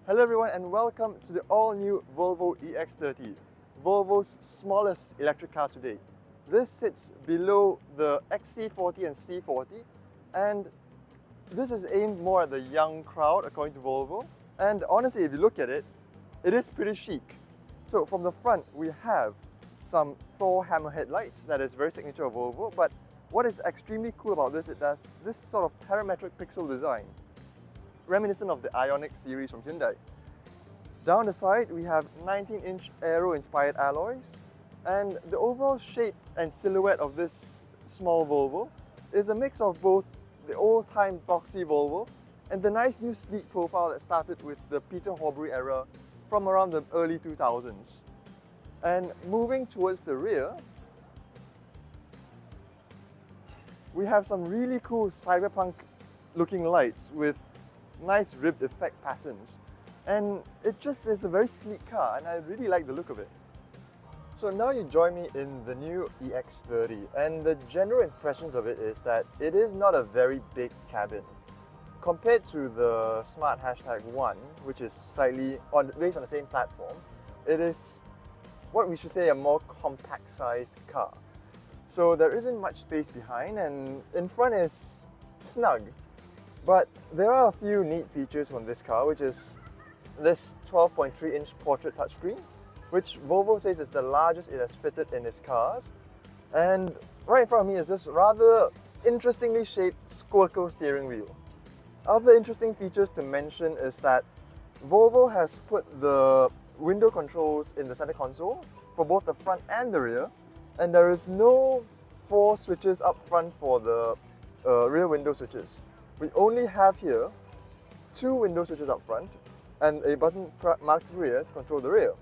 Hello everyone and welcome to the all-new Volvo EX30, Volvo's smallest electric car to date. This sits below the XC40 and C40, and this is aimed more at the young crowd according to Volvo. And honestly, if you look at it, it is pretty chic. So from the front, we have some Thor hammer headlights that is very signature of Volvo, but what is extremely cool about this, it does this sort of parametric pixel design, reminiscent of the Ioniq series from Hyundai. Down the side, we have 19-inch aero-inspired alloys, and the overall shape and silhouette of this small Volvo is a mix of both the old-time boxy Volvo and the nice new sleek profile that started with the Peter Horbury era from around the early 2000s. And moving towards the rear, we have some really cool cyberpunk looking lights with nice ribbed effect patterns, and it just is a very sleek car and I really like the look of it. So now you join me in the new EX30, and the general impressions of it is that it is not a very big cabin. Compared to the Smart #1, which is slightly based on the same platform, it is what we should say a more compact sized car. So there isn't much space behind, and in front is snug. But there are a few neat features from this car, which is this 12.3-inch portrait touchscreen, which Volvo says is the largest it has fitted in its cars. And right in front of me is this rather interestingly shaped squircle steering wheel. Other interesting features to mention is that Volvo has put the window controls in the center console for both the front and the rear, and there is no 4 switches up front for the rear window switches. We only have here 2 window switches up front and a button marked rear to control the rear.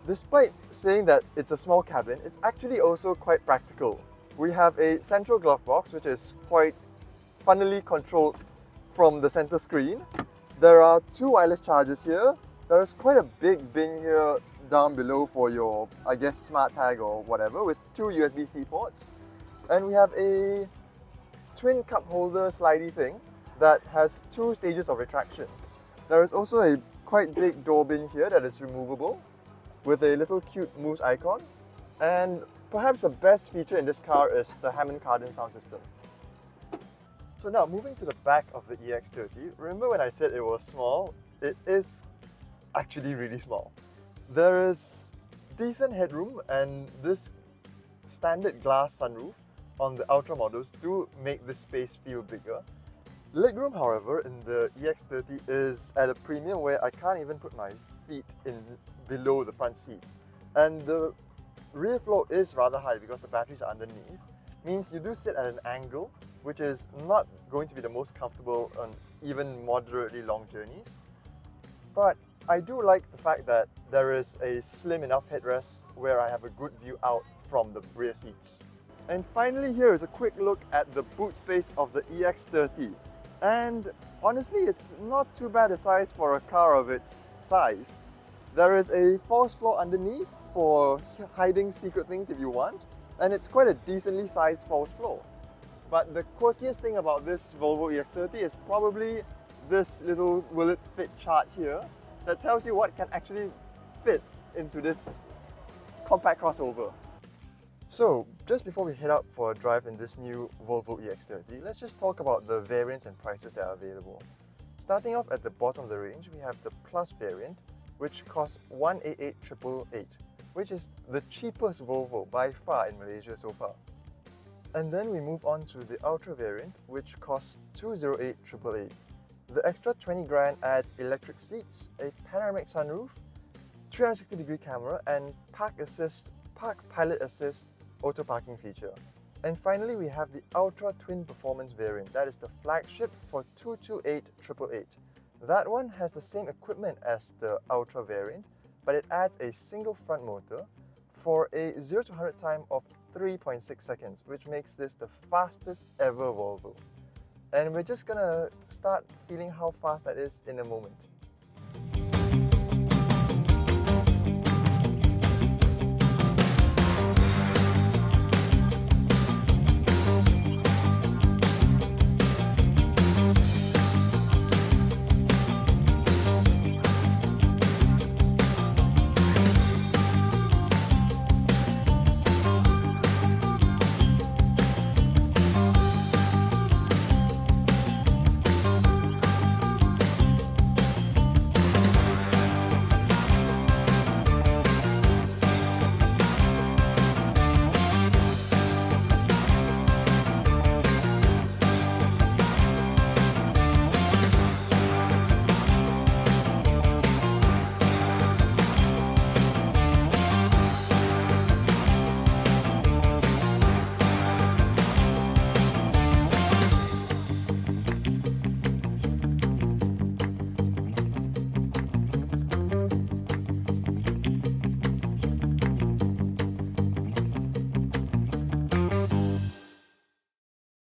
Despite saying that it's a small cabin, it's actually also quite practical. We have a central glove box which is quite funnily controlled from the center screen. There are 2 wireless chargers here. There is quite a big bin here down below for your, I guess, smart tag or whatever, with 2 USB-C ports. And we have a twin cup holder slidey thing that has 2 stages of retraction. There is also a quite big door bin here that is removable with a little cute moose icon. And perhaps the best feature in this car is the Hammond Kardon sound system. So now moving to the back of the EX30, remember when I said it was small? It is actually really small. There is decent headroom, and this standard glass sunroof on the Ultra models do make this space feel bigger. Legroom, however, in the EX30 is at a premium where I can't even put my feet in below the front seats. And the rear floor is rather high because the batteries are underneath. Means you do sit at an angle, which is not going to be the most comfortable on even moderately long journeys. But I do like the fact that there is a slim enough headrest where I have a good view out from the rear seats. And finally, here is a quick look at the boot space of the EX30. And honestly, it's not too bad a size for a car of its size. There is a false floor underneath for hiding secret things if you want, and it's quite a decently sized false floor. But the quirkiest thing about this Volvo EX30 is probably this little will it fit chart here that tells you what can actually fit into this compact crossover. So, just before we head out for a drive in this new Volvo EX30, let's just talk about the variants and prices that are available. Starting off at the bottom of the range, we have the Plus variant, which costs 188,888, which is the cheapest Volvo by far in Malaysia so far. And then we move on to the Ultra variant, which costs 208,888. The extra 20 grand adds electric seats, a panoramic sunroof, 360-degree camera, and Park Pilot Assist auto parking feature. And finally, we have the Ultra Twin Performance variant. That is the flagship for 228,888. That one has the same equipment as the Ultra variant, but it adds a single front motor for a 0 to 100 time of 3.6 seconds, which makes this the fastest ever Volvo. And we're just gonna start feeling how fast that is in a moment.